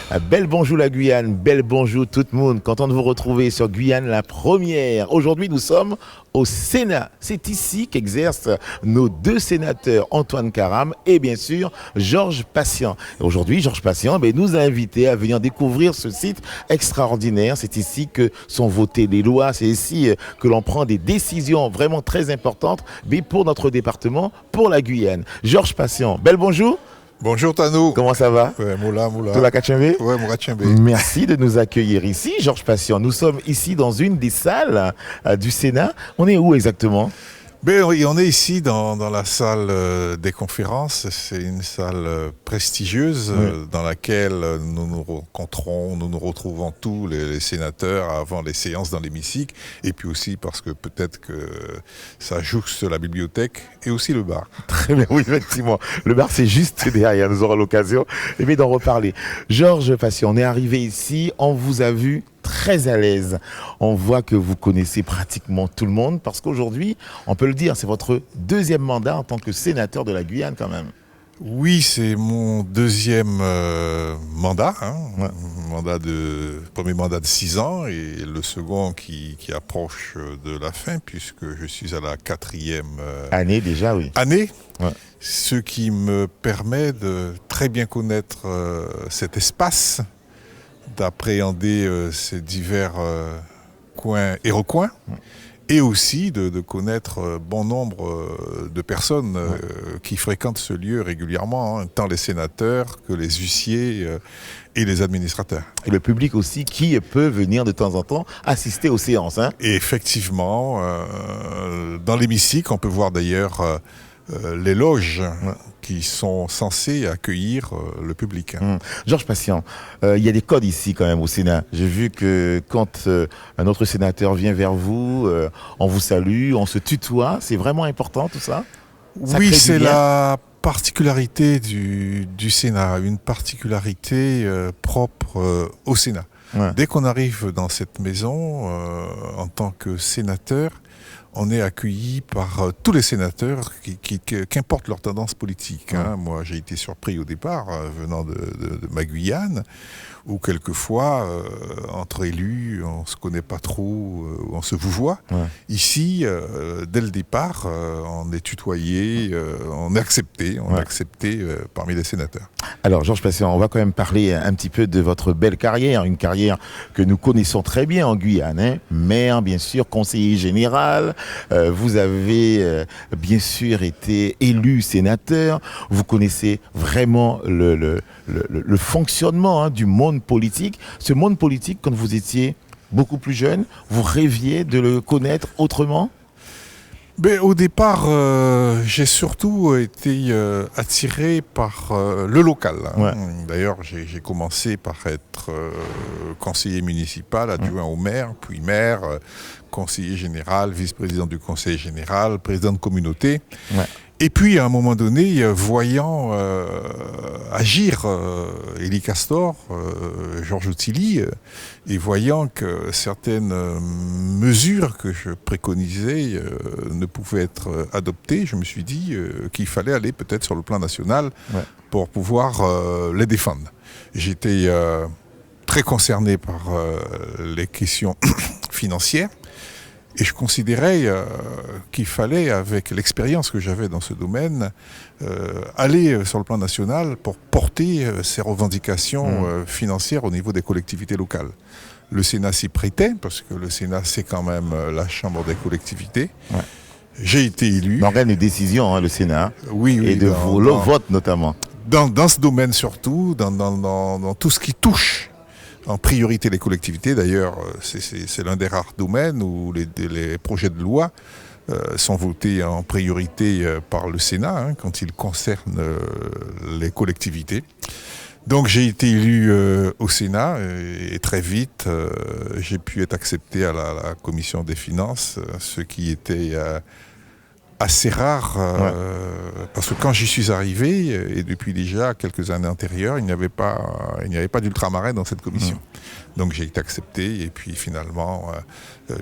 Bel bonjour la Guyane, bel bonjour tout le monde. Content de vous retrouver sur Guyane la première. Aujourd'hui, nous sommes au Sénat. C'est ici qu'exercent nos deux sénateurs, Antoine Karam et bien sûr Georges Patient. Aujourd'hui, Georges Patient nous a invités à venir découvrir ce site extraordinaire. C'est ici que sont votées les lois. C'est ici que l'on prend des décisions vraiment très importantes pour notre département, pour la Guyane. Georges Patient, bel bonjour. Bonjour Tano. Comment ça va? Ouais, moula. Tout la Kachembe? Ouais, moula Kachembe. Merci de nous accueillir ici, Georges Patient. Nous sommes ici dans une des salles du Sénat. On est où exactement? On est ici dans la salle des conférences. C'est une salle prestigieuse dans laquelle nous nous rencontrons, nous nous retrouvons tous les sénateurs avant les séances dans l'hémicycle. Et puis aussi parce que peut-être que ça jouxte la bibliothèque et aussi le bar. Très bien, oui, effectivement. Le bar, c'est juste derrière. Nous aurons l'occasion d'en reparler. Georges Patient, on est arrivé ici, on vous a vu très à l'aise. On voit que vous connaissez pratiquement tout le monde parce qu'aujourd'hui, on peut le dire, c'est votre deuxième mandat en tant que sénateur de la Guyane quand même. Oui, c'est mon deuxième mandat, premier mandat de 6 ans et le second qui approche de la fin puisque je suis à la 4e année déjà, oui. Ce qui me permet de très bien connaître cet espace, d'appréhender ces divers coins et recoins, et aussi de connaître bon nombre de personnes qui fréquentent ce lieu régulièrement, tant les sénateurs que les huissiers et les administrateurs. Et le public aussi qui peut venir de temps en temps assister aux séances. Et effectivement, dans l'hémicycle, on peut voir d'ailleurs les loges qui sont censées accueillir le public. Georges Patient, il y a des codes ici quand même au Sénat. J'ai vu que quand un autre sénateur vient vers vous, on vous salue, on se tutoie. C'est vraiment important tout ça? Oui, c'est la particularité du Sénat, une particularité propre au Sénat. Dès qu'on arrive dans cette maison, en tant que sénateur, on est accueilli par tous les sénateurs, qu'importe leur tendance politique. Moi, j'ai été surpris au départ, venant de ma Guyane, où quelquefois, entre élus, on ne se connaît pas trop, on se vouvoie. Ici, dès le départ, on est tutoyé, on est accepté, parmi les sénateurs. Alors, Georges Patient, on va quand même parler un petit peu de votre belle carrière, une carrière que nous connaissons très bien en Guyane. Maire, bien sûr, conseiller général. Vous avez bien sûr été élu sénateur. Vous connaissez vraiment le fonctionnement du monde politique. Ce monde politique, quand vous étiez beaucoup plus jeune, vous rêviez de le connaître autrement? Au départ, j'ai surtout été attiré par le local. D'ailleurs, j'ai commencé par être conseiller municipal, adjoint au maire, puis maire, conseiller général, vice-président du conseil général, président de communauté. Et puis, à un moment donné, voyant agir Élie Castor, Georges Othily, et voyant que certaines mesures que je préconisais ne pouvaient être adoptées, je me suis dit qu'il fallait aller peut-être sur le plan national pour pouvoir les défendre. J'étais très concerné par les questions financières. Et je considérais qu'il fallait, avec l'expérience que j'avais dans ce domaine, aller sur le plan national pour porter ces revendications financières au niveau des collectivités locales. Le Sénat s'y prêtait, parce que le Sénat, c'est quand même la chambre des collectivités. J'ai été élu. L'organe de décision, le Sénat. Oui, et de le vote notamment. Dans ce domaine surtout, dans tout ce qui touche en priorité les collectivités. D'ailleurs, c'est l'un des rares domaines où les projets de loi sont votés en priorité par le Sénat quand ils concernent les collectivités. Donc j'ai été élu au Sénat et très vite j'ai pu être accepté à la commission des finances, ce qui était assez rare, parce que quand j'y suis arrivé, et depuis déjà quelques années antérieures, il n'y avait pas d'ultramarin dans cette commission. Donc j'ai été accepté, et puis finalement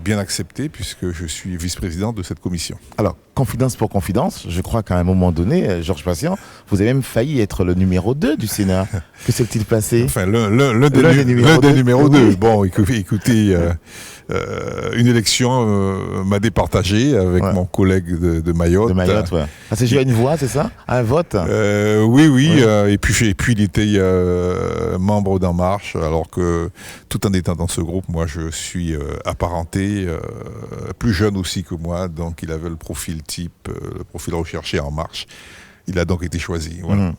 bien accepté, puisque je suis vice-président de cette commission. Alors, confidence pour confidence, je crois qu'à un moment donné, Georges Patient, vous avez même failli être le numéro 2 du Sénat. Que s'est-il passé? Enfin, l'un des numéros 2. Bon, écoutez, une élection m'a départagé avec mon collègue de Mayotte. De Mayotte, ouais. Ah, c'est juste une voix, c'est ça? Un vote? Oui. Et puis il était membre d'En Marche, alors que tout en étant dans ce groupe, moi je suis apparenté, plus jeune aussi que moi, donc il avait le profil type, le profil recherché En Marche. Il a donc été choisi. Voilà.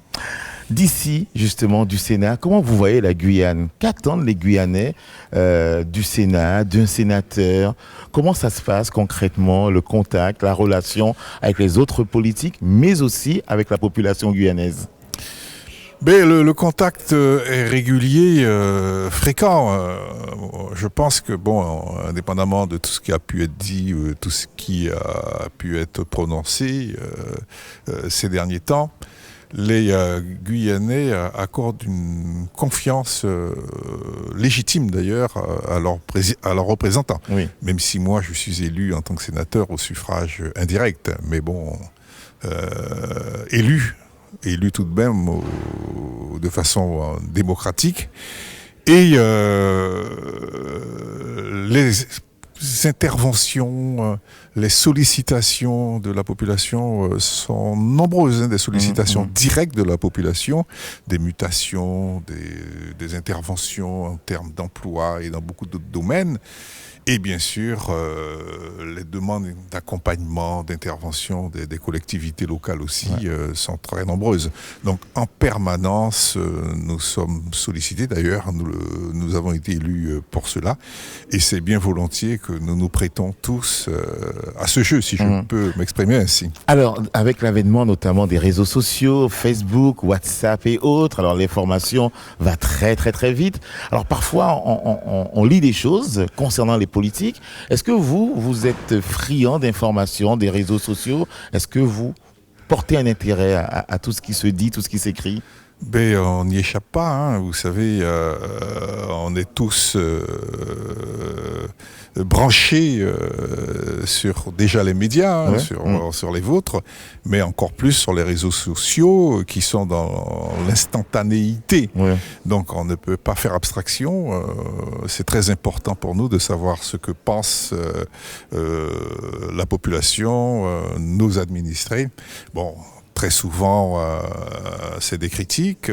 D'ici, justement, du Sénat, comment vous voyez la Guyane? Qu'attendent les Guyanais du Sénat, d'un sénateur? Comment ça se passe concrètement, le contact, la relation avec les autres politiques, mais aussi avec la population guyanaise? Le contact est régulier, fréquent. Je pense que, indépendamment de tout ce qui a pu être dit, tout ce qui a pu être prononcé ces derniers temps, les Guyanais accordent une confiance légitime d'ailleurs à leurs représentants. Oui. Même si moi je suis élu en tant que sénateur au suffrage indirect, mais élu tout de même de façon démocratique. Et les interventions, les sollicitations de la population sont nombreuses, des sollicitations directes de la population, des mutations, des interventions en termes d'emploi et dans beaucoup d'autres domaines. Et bien sûr, les demandes d'accompagnement, d'intervention des collectivités locales aussi sont très nombreuses. Donc en permanence, nous sommes sollicités. D'ailleurs, nous avons été élus pour cela. Et c'est bien volontiers que nous nous prêtons tous à ce jeu, si je peux m'exprimer ainsi. Alors, avec l'avènement notamment des réseaux sociaux, Facebook, WhatsApp et autres, alors l'information va très très très vite. Alors parfois, on lit des choses concernant les politique. Est-ce que vous êtes friand d'informations, des réseaux sociaux? Est-ce que vous portez un intérêt à tout ce qui se dit, tout ce qui s'écrit? On n'y échappe pas, hein. Vous savez, on est tous branchés sur déjà les médias, sur les vôtres, mais encore plus sur les réseaux sociaux qui sont dans l'instantanéité. Donc on ne peut pas faire abstraction. C'est très important pour nous de savoir ce que pense la population, nos administrés. Très souvent, c'est des critiques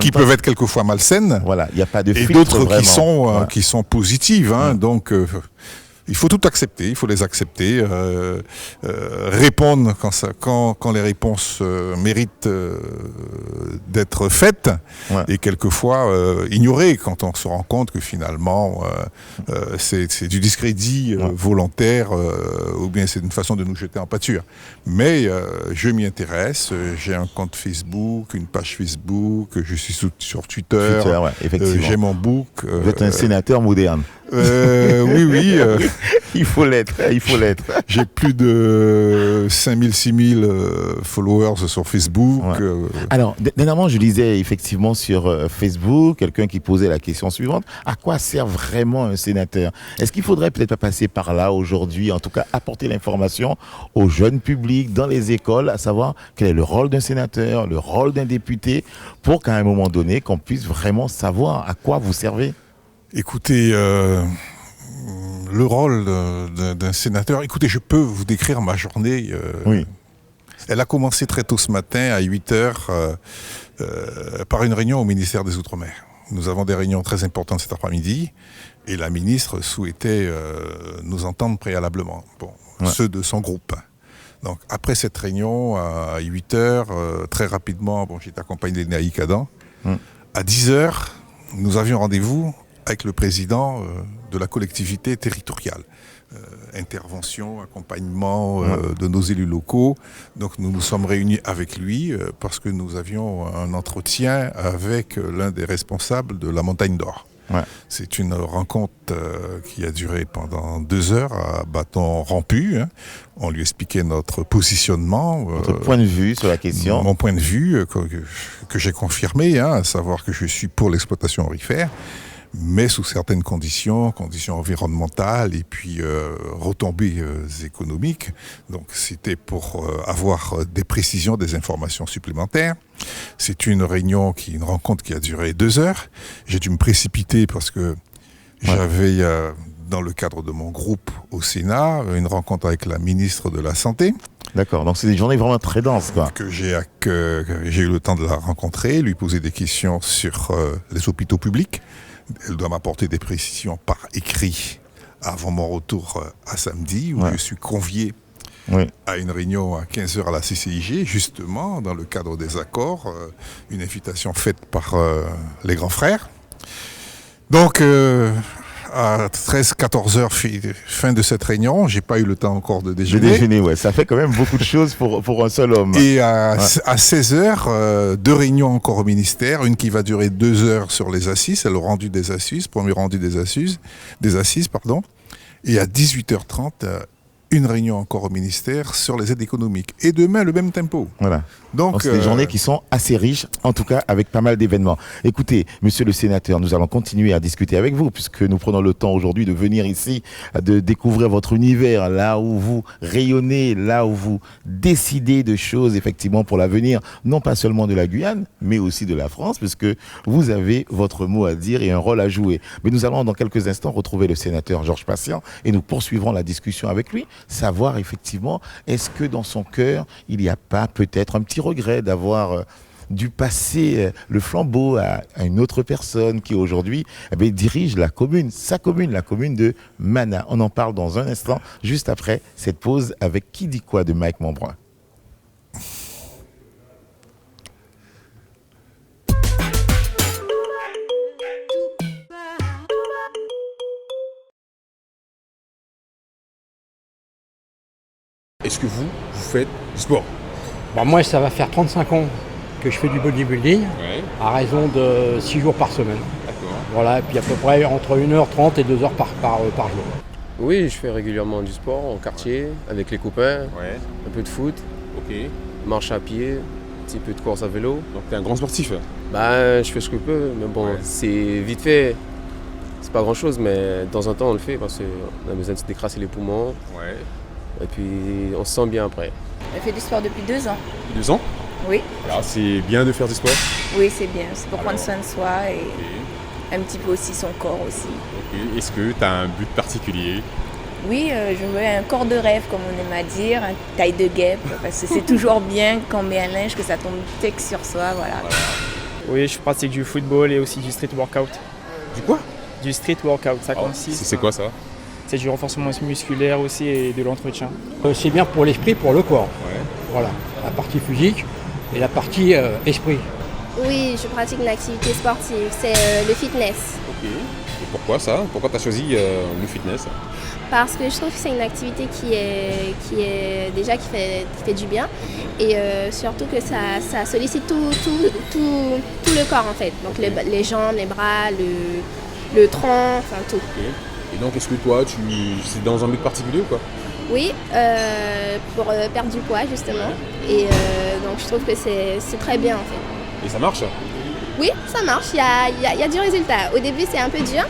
qui peuvent être quelquefois malsaines. Voilà, il n'y a pas de filtre, et d'autres vraiment. qui sont positives. Donc, il faut tout accepter, il faut les accepter, répondre quand les réponses méritent d'être faites, et quelquefois ignorer quand on se rend compte que finalement c'est du discrédit volontaire, ou bien c'est une façon de nous jeter en pâture. Mais je m'y intéresse, j'ai un compte Facebook, une page Facebook, je suis sur Twitter, j'ai mon book. Vous êtes un sénateur moderne. Oui. Il faut l'être. J'ai plus de 5000, 6000 followers sur Facebook. Alors, dernièrement, je lisais effectivement sur Facebook quelqu'un qui posait la question suivante. À quoi sert vraiment un sénateur? Est-ce qu'il faudrait peut-être pas passer par là aujourd'hui, en tout cas apporter l'information au jeune public, dans les écoles, à savoir quel est le rôle d'un sénateur, le rôle d'un député, pour qu'à un moment donné, qu'on puisse vraiment savoir à quoi vous servez? Écoutez, le rôle d'un sénateur, écoutez, je peux vous décrire ma journée. Elle a commencé très tôt ce matin, à 8h, par une réunion au ministère des Outre-mer. Nous avons des réunions très importantes cet après-midi, et la ministre souhaitait nous entendre préalablement, ceux de son groupe. Donc après cette réunion, à 8h, très rapidement, j'étais accompagné de Naïk Adam. À 10h, nous avions rendez-vous avec le président de la collectivité territoriale. Intervention, accompagnement de nos élus locaux. Donc nous nous sommes réunis avec lui parce que nous avions un entretien avec l'un des responsables de la Montagne d'Or. Ouais. C'est une rencontre qui a duré pendant 2 heures à bâton rompu. Hein. On lui expliquait notre positionnement. Votre point de vue sur la question. Mon point de vue que j'ai confirmé, hein, à savoir que je suis pour l'exploitation aurifère, mais sous certaines conditions environnementales et puis retombées économiques. Donc c'était pour avoir des précisions, des informations supplémentaires. C'est une rencontre qui a duré 2 heures. J'ai dû me précipiter parce que j'avais, dans le cadre de mon groupe au Sénat, une rencontre avec la ministre de la Santé. D'accord, donc c'est des journées vraiment très denses, quoi. Que j'ai eu le temps de la rencontrer, lui poser des questions sur les hôpitaux publics. Elle doit m'apporter des précisions par écrit avant mon retour à samedi, où je suis convié à une réunion à 15h à la CCIG, justement, dans le cadre des accords, une invitation faite par les grands frères. Donc, à 13-14h, fin de cette réunion, j'ai pas eu le temps encore de déjeuner. Ça fait quand même beaucoup de choses pour un seul homme. Et à 16h, 2 réunions encore au ministère, une qui va durer 2 heures sur les assises, c'est le rendu des assises, premier rendu des assises, et à 18h30, une réunion encore au ministère sur les aides économiques. Et demain, le même tempo. Voilà. Donc c'est des journées qui sont assez riches, en tout cas avec pas mal d'événements. Écoutez, monsieur le sénateur, nous allons continuer à discuter avec vous, puisque nous prenons le temps aujourd'hui de venir ici, de découvrir votre univers, là où vous rayonnez, là où vous décidez de choses, effectivement, pour l'avenir, non pas seulement de la Guyane, mais aussi de la France, puisque vous avez votre mot à dire et un rôle à jouer. Mais nous allons dans quelques instants retrouver le sénateur Georges Patient et nous poursuivrons la discussion avec lui, savoir effectivement, est-ce que dans son cœur, il n'y a pas peut-être un petit regret d'avoir dû passer le flambeau à une autre personne qui aujourd'hui dirige la commune, sa commune, la commune de Mana. On en parle dans un instant, juste après cette pause avec Qui dit quoi de Mike Montbrun. Est-ce que vous faites du sport? Moi, ça va faire 35 ans que je fais du bodybuilding, à raison de 6 jours par semaine. D'accord. Voilà, et puis à peu près entre 1h30 et 2h par jour. Oui, je fais régulièrement du sport en quartier, avec les copains, un peu de foot, marche à pied, un petit peu de course à vélo. Donc t'es un grand sportif? Je fais ce que je peux, mais bon, c'est vite fait. C'est pas grand-chose, mais de temps en temps on le fait parce qu'on a besoin de se décrasser les poumons. Et puis on se sent bien après. Je fais du sport depuis 2 ans. 2 ans? Oui. Alors c'est bien de faire du sport? Oui, c'est bien. C'est pour prendre soin de soi et un petit peu aussi son corps aussi. Est-ce que tu as un but particulier? Oui, je veux un corps de rêve, comme on aime à dire, une taille de guêpe, parce que c'est toujours bien quand on met un linge que ça tombe tech sur soi, voilà. Oui, je pratique du football et aussi du street workout. Du quoi? Du street workout, ça consiste. C'est quoi ça? C'est du renforcement musculaire aussi et de l'entretien. C'est bien pour l'esprit, pour le corps. Voilà, la partie physique et la partie esprit. Oui, je pratique une activité sportive, c'est le fitness. Et pourquoi ça? Pourquoi tu as choisi le fitness? Parce que je trouve que c'est une activité qui fait du bien et surtout que ça sollicite tout le corps en fait. Donc les jambes, les bras, le tronc, enfin tout. Et donc est-ce que toi, c'est dans un but particulier ou quoi? Oui, pour perdre du poids justement. Et donc je trouve que c'est très bien en fait. Et ça marche? Oui, ça marche, il y a du résultat. Au début c'est un peu dur.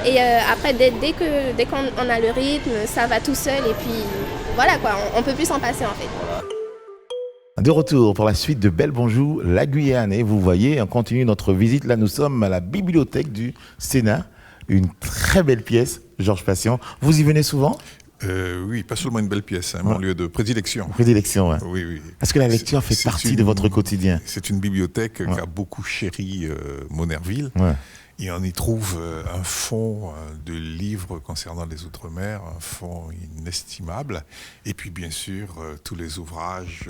Et après, dès qu'on a le rythme, ça va tout seul et puis voilà quoi, on peut plus s'en passer en fait. De retour pour la suite de Belle Bonjour, la Guyane. Et vous voyez, on continue notre visite. Là, nous sommes à la bibliothèque du Sénat. Une très belle pièce, Georges Patient. Vous y venez souvent? Oui, pas seulement une belle pièce, mon lieu de prédilection. Prédilection, oui. Oui. Est-ce que la lecture fait partie de votre quotidien? C'est une bibliothèque qui a beaucoup chéri Monerville. Et on y trouve un fonds de livres concernant les Outre-mer, un fonds inestimable. Et puis bien sûr, tous les ouvrages,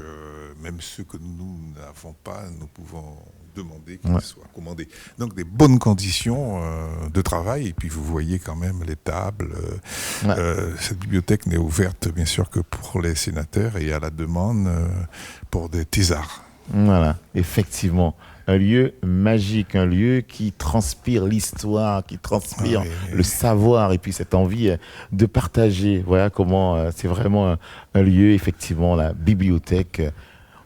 même ceux que nous n'avons pas, nous pouvons demander qu'ils soient commandés. Donc des bonnes conditions de travail. Et puis vous voyez quand même les tables. Cette bibliothèque n'est ouverte bien sûr que pour les sénateurs et à la demande pour des thésards. Voilà, effectivement. un lieu magique, un lieu qui transpire l'histoire, qui transpire le savoir et puis cette envie de partager. Voilà comment c'est vraiment un lieu, effectivement, la bibliothèque,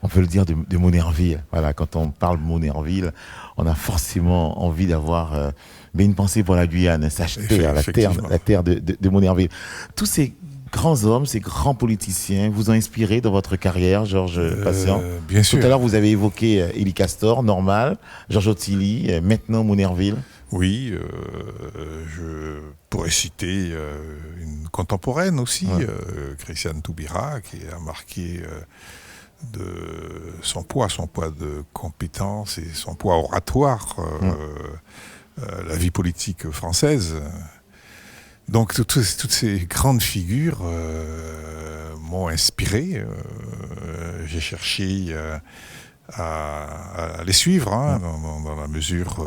on peut le dire, de Monnerville. Voilà, quand on parle de Monnerville, on a forcément envie d'avoir une pensée pour la Guyane, la terre de Monnerville. Tous ces grands hommes, ces grands politiciens vous ont inspiré dans votre carrière, Georges Patient? Bien sûr. Tout à l'heure, vous avez évoqué Élie Castor, Normal, Georges Ottilie, maintenant Monnerville. Oui, je pourrais citer une contemporaine aussi, Christiane Taubira, qui a marqué de son poids de compétence et son poids oratoire la vie politique française. Donc toutes ces grandes figures m'ont inspiré. J'ai cherché à les suivre dans la mesure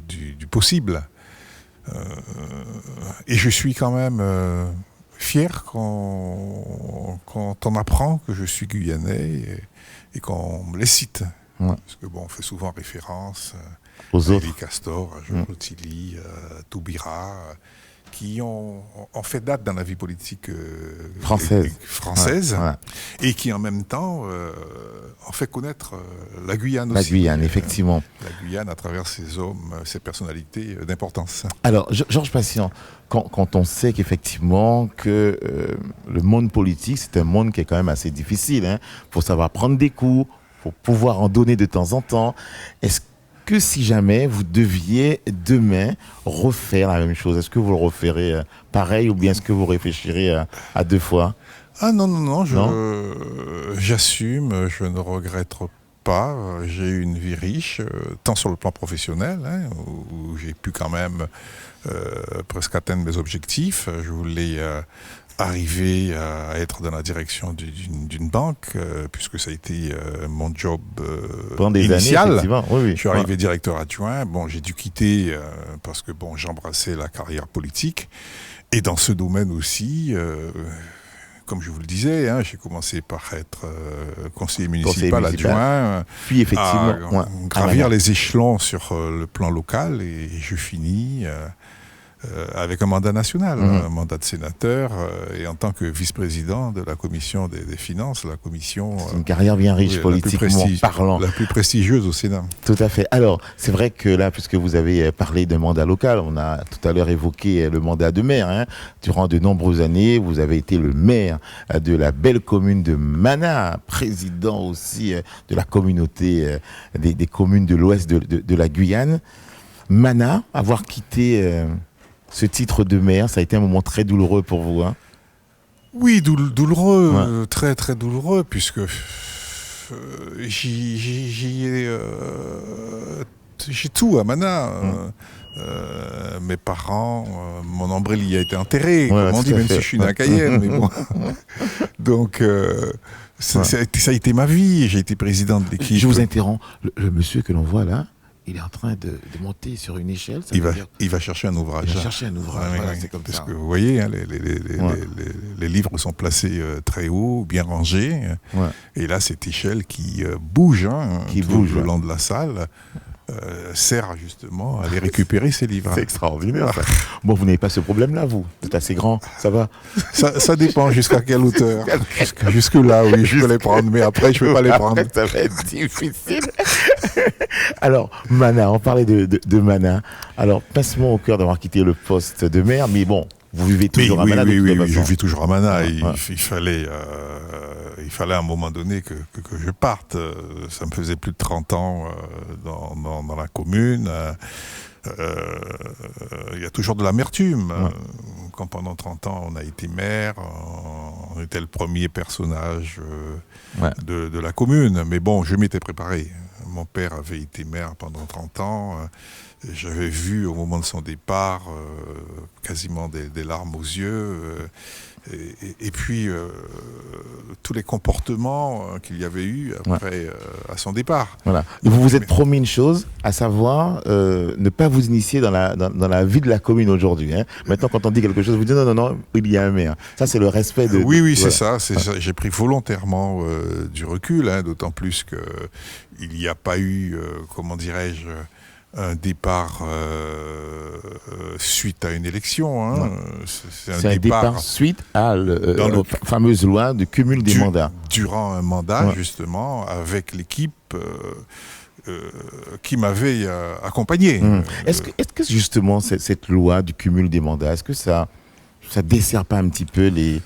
du possible. Et je suis quand même fier quand on apprend que je suis guyanais et qu'on me les cite. Parce que on fait souvent référence aux à autres. Élie Castor, à Georges Ottilie, à Taubira, qui ont fait date dans la vie politique française et qui en même temps ont fait connaître la Guyane aussi. La Guyane, effectivement. La Guyane à travers ces hommes, ces personnalités d'importance. Alors, Georges Patient, quand on sait qu'effectivement que le monde politique, c'est un monde qui est quand même assez difficile, faut savoir prendre des coups, faut pouvoir en donner de temps en temps. Est-ce que si jamais vous deviez demain refaire la même chose, est-ce que vous le referez pareil ou bien est-ce que vous réfléchirez à deux fois? Ah non, j'assume, je ne regrette pas. J'ai eu une vie riche, tant sur le plan professionnel, où j'ai pu quand même presque atteindre mes objectifs. Je voulais arriver à être dans la direction d'une banque, puisque ça a été mon job pendant des initial. Années, effectivement. Oui. Je suis arrivé directeur adjoint. J'ai dû quitter parce que j'embrassais la carrière politique. Et dans ce domaine aussi, comme je vous le disais, j'ai commencé par être conseiller municipal adjoint, puis effectivement gravir les échelons sur le plan local, et je finis avec un mandat national, un mandat de sénateur, et en tant que vice-président de la commission des finances, la commission... C'est une carrière bien riche, politiquement parlant. La plus prestigieuse au Sénat. Tout à fait. Alors, c'est vrai que là, puisque vous avez parlé de mandat local, on a tout à l'heure évoqué le mandat de maire. Durant de nombreuses années, vous avez été le maire de la belle commune de Mana, président aussi de la communauté des communes de l'ouest de la Guyane. Mana, avoir quitté... ce titre de maire, ça a été un moment très douloureux pour vous, Oui, douloureux, très très douloureux, puisque j'ai tout à Mana. Mes parents, mon nombril y a été enterré, comme on dit, même si je suis né à Cayenne. Mais bon. Donc, ça a été ma vie. J'ai été président de l'équipe. Je vous interromps. Le monsieur que l'on voit là, il est en train de monter sur une échelle. Il va chercher un ouvrage. Il va chercher un ouvrage, c'est comme parce ça. Parce que vous voyez, les livres sont placés très haut, bien rangés. Et là, cette échelle qui bouge, le long de la salle, sert justement à aller récupérer ces livres. C'est extraordinaire. Bon, vous n'avez pas ce problème-là, vous? C'est assez grand, ça va? Ça dépend jusqu'à quelle hauteur. Jusque-là, oui, je peux les prendre, mais après, je ne peux pas les prendre. Ça va être difficile. Alors, Mana, on parlait de Mana. Alors, pincement au cœur d'avoir quitté le poste de maire, mais bon, vous vivez toujours à Mana. Oui, je vis toujours à Mana. Il fallait à un moment donné que je parte. Ça me faisait plus de 30 ans dans la commune. Il y a toujours de l'amertume. Quand pendant 30 ans on a été maire, on était le premier personnage de la commune. Mais bon, je m'étais préparé. Mon père avait été maire pendant 30 ans. J'avais vu au moment de son départ quasiment des larmes aux yeux. Et puis tous les comportements qu'il y avait eu après à son départ. Voilà. Vous vous êtes promis une chose, à savoir ne pas vous initier dans la vie de la commune aujourd'hui. Hein. Maintenant, quand on dit quelque chose, vous dites non, il y a un maire. Ça, c'est le respect de... Oui, voilà. c'est ça. J'ai pris volontairement du recul, hein, d'autant plus qu'il n'y a pas eu, comment dirais-je, un départ suite à une élection. Hein. C'est un départ suite à la fameuse loi de cumul des mandats. Durant un mandat, justement, avec l'équipe qui m'avait accompagné. Est-ce que justement cette loi du cumul des mandats, est-ce que ça dessert pas un petit peu les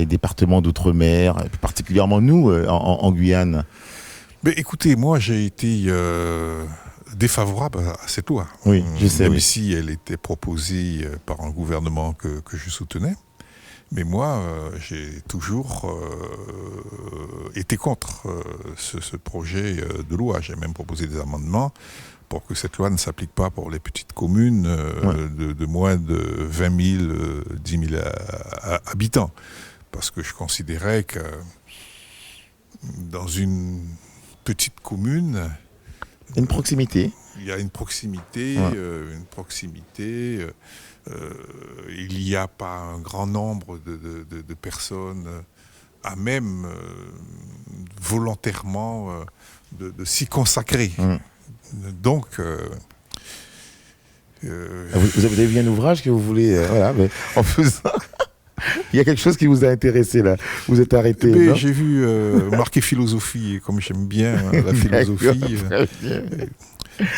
départements d'outre-mer, particulièrement nous en Guyane? Mais écoutez, moi j'ai été défavorable à cette loi. Oui, je sais. Même si elle était proposée par un gouvernement que je soutenais. Mais moi, j'ai toujours été contre ce projet de loi. J'ai même proposé des amendements pour que cette loi ne s'applique pas pour les petites communes de moins de 20 000, 10 000 habitants. Parce que je considérais que dans une petite commune... Une proximité. Il y a une proximité, il n'y a pas un grand nombre de personnes à même volontairement de s'y consacrer. Donc... Vous avez vu un ouvrage que vous voulez... mais en faisant... Il y a quelque chose qui vous a intéressé là. Vous êtes arrêté. J'ai vu marqué philosophie, et comme j'aime bien la philosophie,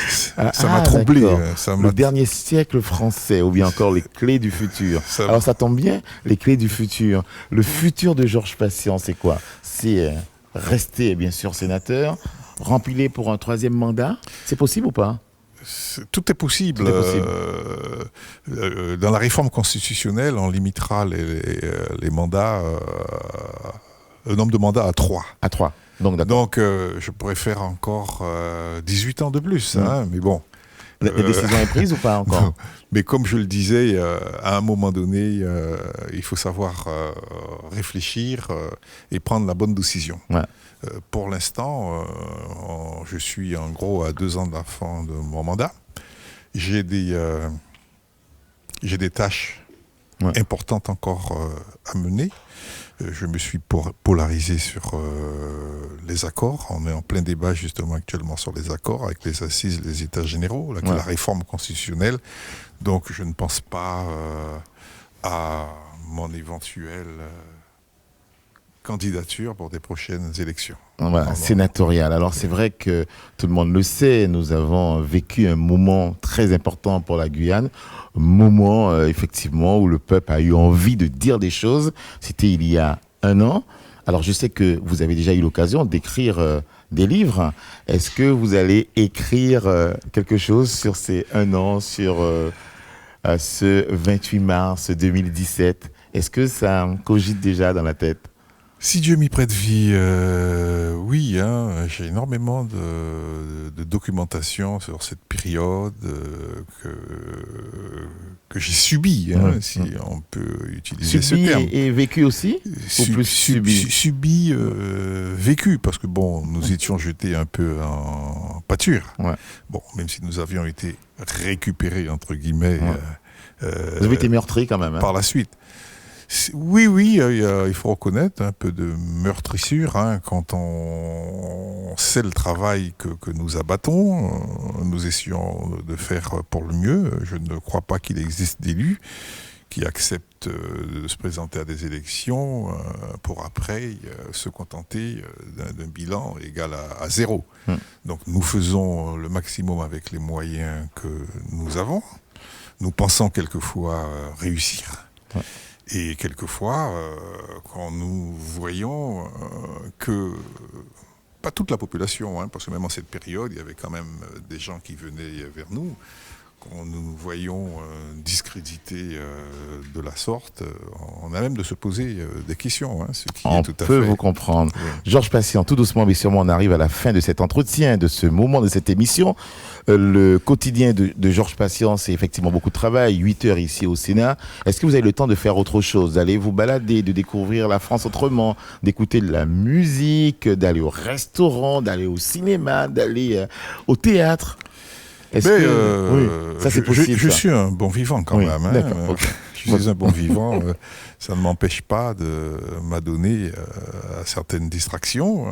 ça m'a troublé. Le dernier siècle français, ou bien encore les clés du futur. Alors ça tombe bien, les clés du futur. Le futur de Georges Patient, c'est quoi? C'est rester bien sûr sénateur, remplir pour un 3e mandat. C'est possible ou pas? Tout est possible. Dans la réforme constitutionnelle, on limitera les mandats, le nombre de mandats à 3. À 3. Donc je pourrais faire encore 18 ans de plus. Hein, mais bon. La décision est prise ou pas encore? Mais comme je le disais, à un moment donné, il faut savoir réfléchir et prendre la bonne décision. Ouais. Pour l'instant, je suis en gros à 2 ans de la fin de mon mandat. J'ai des tâches importantes encore à mener. Je me suis polarisé sur les accords. On est en plein débat justement actuellement sur les accords avec les assises des États généraux, la réforme constitutionnelle. Donc je ne pense pas à mon éventuelle candidature pour des prochaines élections. Voilà, sénatoriale. Alors c'est vrai que tout le monde le sait, nous avons vécu un moment très important pour la Guyane, un moment effectivement où le peuple a eu envie de dire des choses. C'était il y a 1 an. Alors je sais que vous avez déjà eu l'occasion d'écrire des livres. Est-ce que vous allez écrire quelque chose sur ces 1 an, sur ce 28 mars 2017? Est-ce que ça cogite déjà dans la tête? Si Dieu m'y prête vie, oui, hein, j'ai énormément de documentation sur cette période que j'ai subie, hein, si on peut utiliser ce terme. Subi et vécu aussi ou plus subi? Subi, vécu, parce que bon, nous étions jetés un peu en pâture. Bon, même si nous avions été récupérés, entre guillemets. Vous avez été meurtri quand même. Par la suite. Oui, il faut reconnaître un peu de meurtrissure quand on sait le travail que nous abattons. Nous essayons de faire pour le mieux. Je ne crois pas qu'il existe d'élus qui acceptent de se présenter à des élections pour après se contenter d'un bilan égal à 0. Donc nous faisons le maximum avec les moyens que nous avons. Nous pensons quelquefois réussir. Et quelquefois, quand nous voyons que, pas toute la population, parce que même en cette période, il y avait quand même des gens qui venaient vers nous, nous voyons discréditer de la sorte, on a même de se poser des questions. Hein, ce qui on est tout à peut fait... vous comprendre. Oui. Georges Patient, tout doucement mais sûrement, on arrive à la fin de cet entretien, de ce moment, de cette émission. Le quotidien de Georges Patient, c'est effectivement beaucoup de travail, 8 heures ici au Sénat. Est-ce que vous avez le temps de faire autre chose, d'aller vous balader, de découvrir la France autrement, d'écouter de la musique, d'aller au restaurant, d'aller au cinéma, d'aller au théâtre? Est-ce que oui, ça c'est possible? Je suis un bon vivant quand même. Hein. Okay. Je suis un bon vivant. Ça ne m'empêche pas de m'adonner à certaines distractions.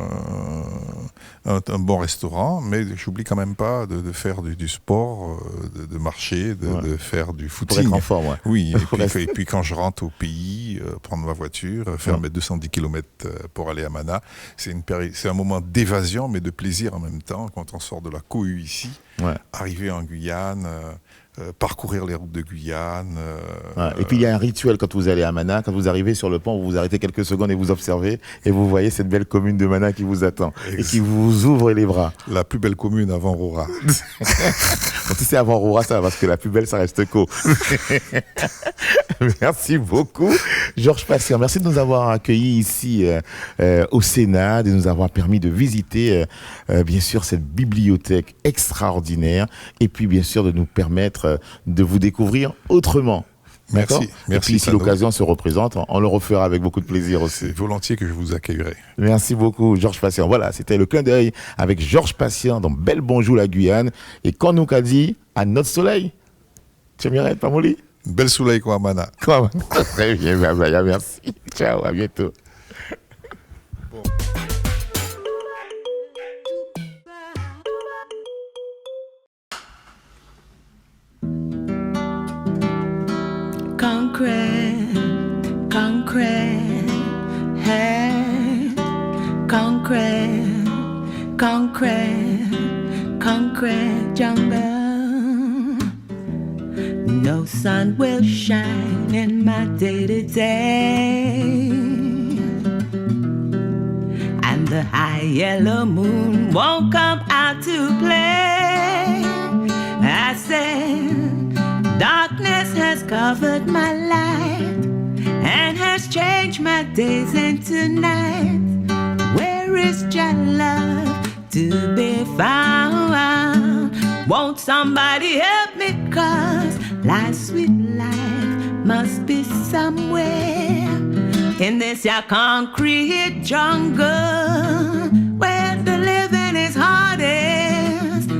Un bon restaurant, mais j'oublie quand même pas de faire du sport, de marcher, de faire du footing. Pour être en forme, ouais. Oui, et puis quand je rentre au pays, prendre ma voiture, faire mes 210 km pour aller à Mana, c'est un moment d'évasion, mais de plaisir en même temps, quand on sort de la cohue ici, arriver en Guyane... parcourir les routes de Guyane. Et puis il y a un rituel quand vous allez à Mana, quand vous arrivez sur le pont, vous vous arrêtez quelques secondes et vous observez et vous voyez cette belle commune de Mana qui vous attend et qui vous ouvre les bras. La plus belle commune avant Roura. Si c'est avant Roura, ça va, parce que la plus belle, ça reste Co. Merci beaucoup, Georges Patient. Merci de nous avoir accueillis ici au Sénat, de nous avoir permis de visiter bien sûr cette bibliothèque extraordinaire et puis bien sûr de nous permettre de vous découvrir autrement. D'accord. Merci. Et puis si l'occasion se représente, on le refera avec beaucoup de plaisir aussi. C'est volontiers que je vous accueillerai. Merci beaucoup, Georges Patient. Voilà, c'était le clin d'œil avec Georges Patient dans Bel Bonjour la Guyane. Et quand nous qu'a dit à notre soleil, tu m'irais pas molli? Bel soleil quoi, Mana. Quoi? Très bien, merci. Ciao, à bientôt. Bon. Concrete jungle. No sun will shine in my day-to-day, and the high yellow moon won't come out to play. I said, darkness has covered my light and has changed my days into night. Where is your love to be found? Won't somebody help me, 'cause life's sweet life must be somewhere in this your concrete jungle where the living is hardest.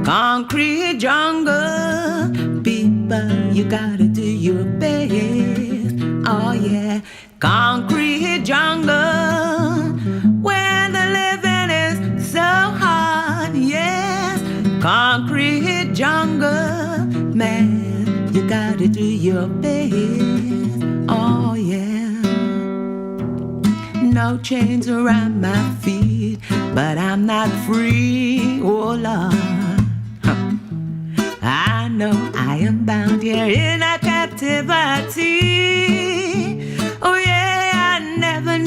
Concrete jungle, people, you gotta do your best. Oh yeah, concrete jungle where the living is so hard. Yes, concrete jungle, man, you gotta do your best. Oh yeah. No chains around my feet, but I'm not free. Oh Lord, I know I am bound here in a captivity. Oh yeah, I never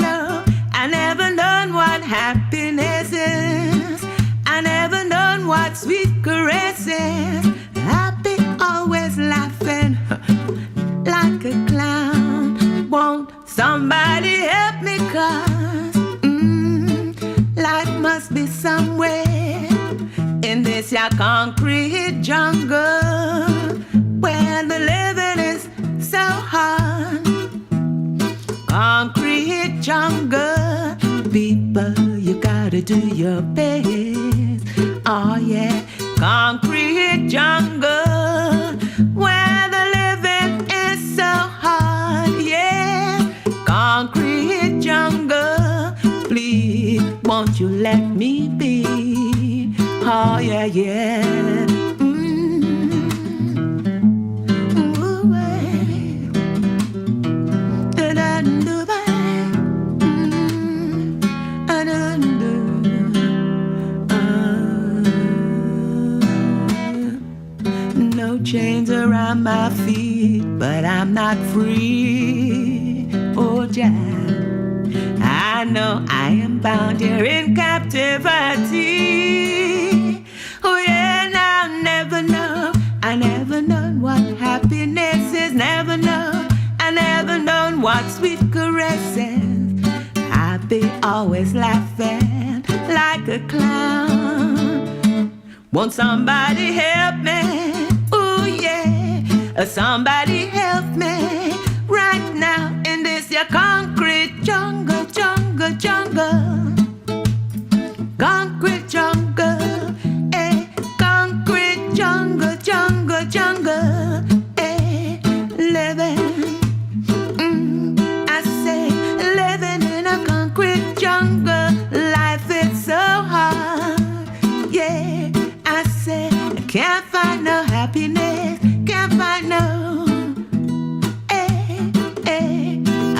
known what happiness is. I never known what sweet caresses. I've been always laughing like a clown. Won't somebody help me, 'cause life must be somewhere in this your concrete jungle where the living is so hard. Concrete jungle, people, you gotta do your best. Oh yeah, concrete jungle where the living is so hard. Yeah, concrete jungle, please, won't you let me be? Oh yeah, yeah. No chains around my feet, but I'm not free. Oh yeah, I know I am bound here in captivity. Oh yeah, and I'll never know what happiness is. Never know, I never known what sweet caresses. Happy, always laughing like a clown. Won't somebody help me? Ooh yeah, somebody help me right now in this your concrete jungle, jungle, jungle. Concrete jungle, concrete jungle, jungle, jungle, living, I say, living in a concrete jungle, life is so hard, yeah, I say, I can't find no happiness, can't find no,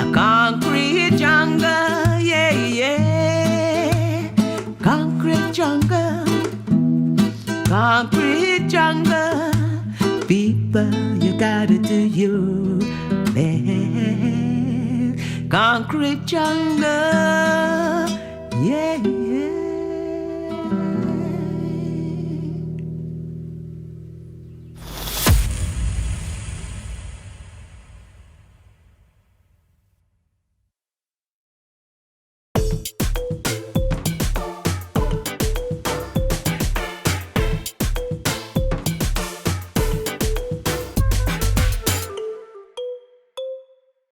a concrete jungle, yeah, yeah, concrete jungle, concrete jungle, people, you gotta do your best, concrete jungle, yeah.